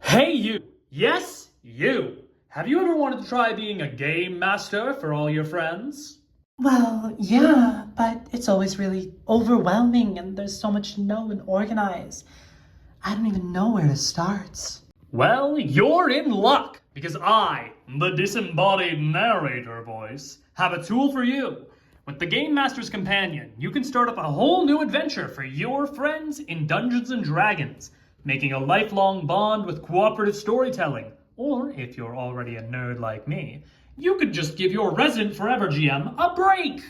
Hey you! Yes, you! Have you ever wanted to try being a game master for all your friends? Well, yeah, but it's always really overwhelming and there's so much to know and organize. I don't even know where to start. Well, you're in luck, because I, the disembodied narrator voice, have a tool for you. With the Game Master's Companion, you can start up a whole new adventure for your friends in Dungeons & Dragons, making a lifelong bond with cooperative storytelling. Or, if you're already a nerd like me, you could just give your resident forever GM a break!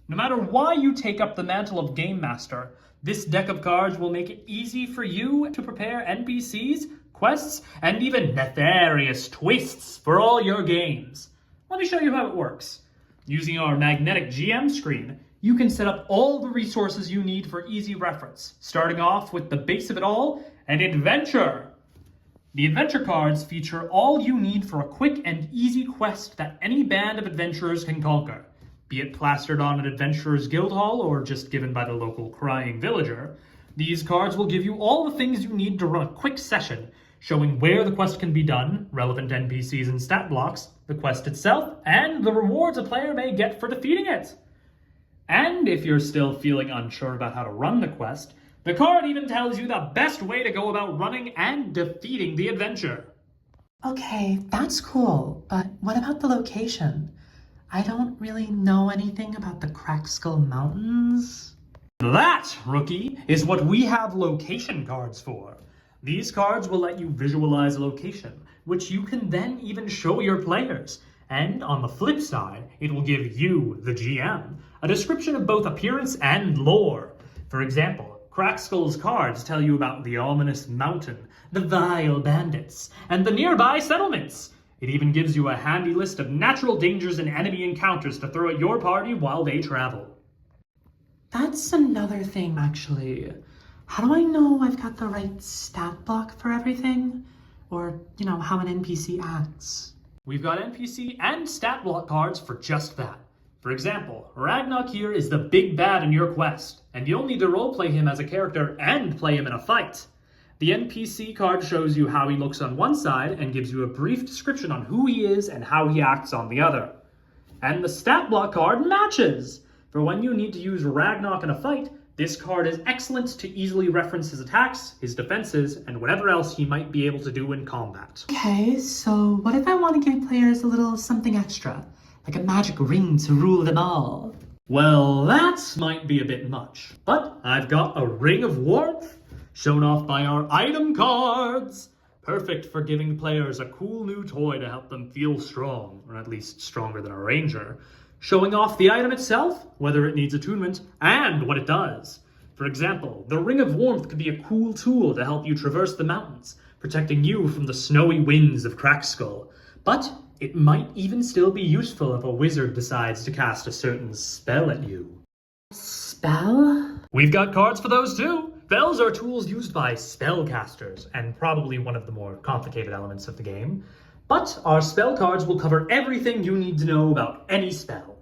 No matter why you take up the mantle of Game Master, this deck of cards will make it easy for you to prepare NPCs, quests, and even nefarious twists for all your games. Let me show you how it works. Using our magnetic GM screen, you can set up all the resources you need for easy reference, starting off with the base of it all, an adventure. The adventure cards feature all you need for a quick and easy quest that any band of adventurers can conquer. Be it plastered on an adventurer's guild hall or just given by the local crying villager, these cards will give you all the things you need to run a quick session, showing where the quest can be done, relevant NPCs and stat blocks, the quest itself, and the rewards a player may get for defeating it. And if you're still feeling unsure about how to run the quest, the card even tells you the best way to go about running and defeating the adventure. Okay, that's cool, but what about the location? I don't really know anything about the Crackskull Mountains. That, rookie, is what we have location cards for. These cards will let you visualize a location, which you can then even show your players. And on the flip side, it will give you, the GM, a description of both appearance and lore. For example, Crackskull's cards tell you about the ominous mountain, the vile bandits, and the nearby settlements. It even gives you a handy list of natural dangers and enemy encounters to throw at your party while they travel. That's another thing, actually. How do I know I've got the right stat block for everything? Or, how an NPC acts? We've got NPC and stat block cards for just that. For example, Ragnarok here is the big bad in your quest, and you'll need to roleplay him as a character and play him in a fight. The NPC card shows you how he looks on one side and gives you a brief description on who he is and how he acts on the other. And the stat block card matches! For when you need to use Ragnarok in a fight, this card is excellent to easily reference his attacks, his defenses, and whatever else he might be able to do in combat. Okay, so what if I want to give players a little something extra? Like a magic ring to rule them all? Well, that might be a bit much, but I've got a Ring of Warmth, shown off by our item cards. Perfect for giving players a cool new toy to help them feel strong, or at least stronger than a ranger. Showing off the item itself, whether it needs attunement, and what it does. For example, the Ring of Warmth could be a cool tool to help you traverse the mountains, protecting you from the snowy winds of Crackskull. But it might even still be useful if a wizard decides to cast a certain spell at you. Spell? We've got cards for those too. Spells are tools used by spellcasters, and probably one of the more complicated elements of the game. But our spell cards will cover everything you need to know about any spell.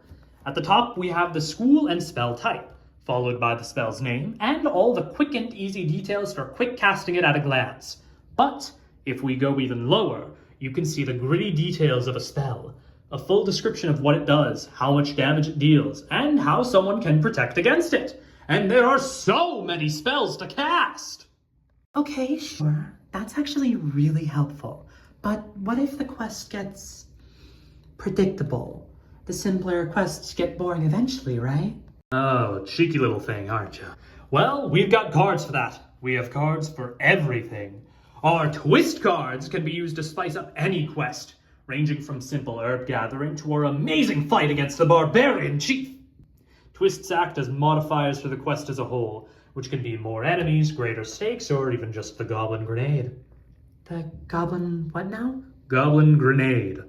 At the top, we have the school and spell type, followed by the spell's name, and all the quick and easy details for quick casting it at a glance. But if we go even lower, you can see the gritty details of a spell, a full description of what it does, how much damage it deals, and how someone can protect against it. And there are so many spells to cast! Okay, sure. That's actually really helpful. But what if the quest gets predictable? The simpler quests get boring eventually, right? Oh, cheeky little thing, aren't you? Well, we've got cards for that. We have cards for everything. Our twist cards can be used to spice up any quest, ranging from simple herb gathering to our amazing fight against the barbarian chief. Twists act as modifiers for the quest as a whole, which can be more enemies, greater stakes, or even just the goblin grenade. The goblin what now? Goblin grenade.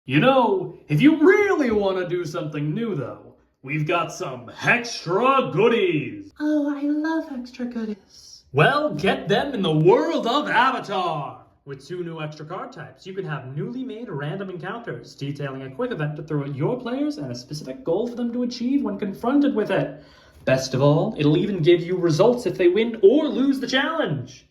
You know, if you really want to do something new though, we've got some extra goodies. Oh, I love extra goodies. Well, get them in the world of Avatar! With 2 new extra card types, you can have newly made random encounters, detailing a quick event to throw at your players and a specific goal for them to achieve when confronted with it. Best of all, it'll even give you results if they win or lose the challenge.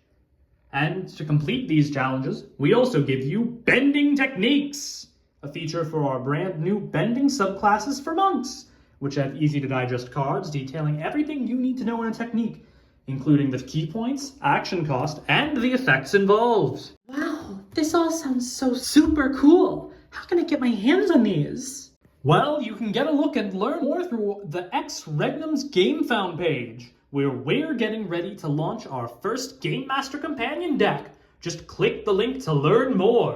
And to complete these challenges, we also give you Bending Techniques, a feature for our brand new bending subclasses for monks, which have easy to digest cards detailing everything you need to know in a technique, including the key points, action cost, and the effects involved. Wow, this all sounds so super cool. How can I get my hands on these? Well, you can get a look and learn more through the X Regnum's Game Found page, where we're getting ready to launch our first Game Master Companion deck. Just click the link to learn more.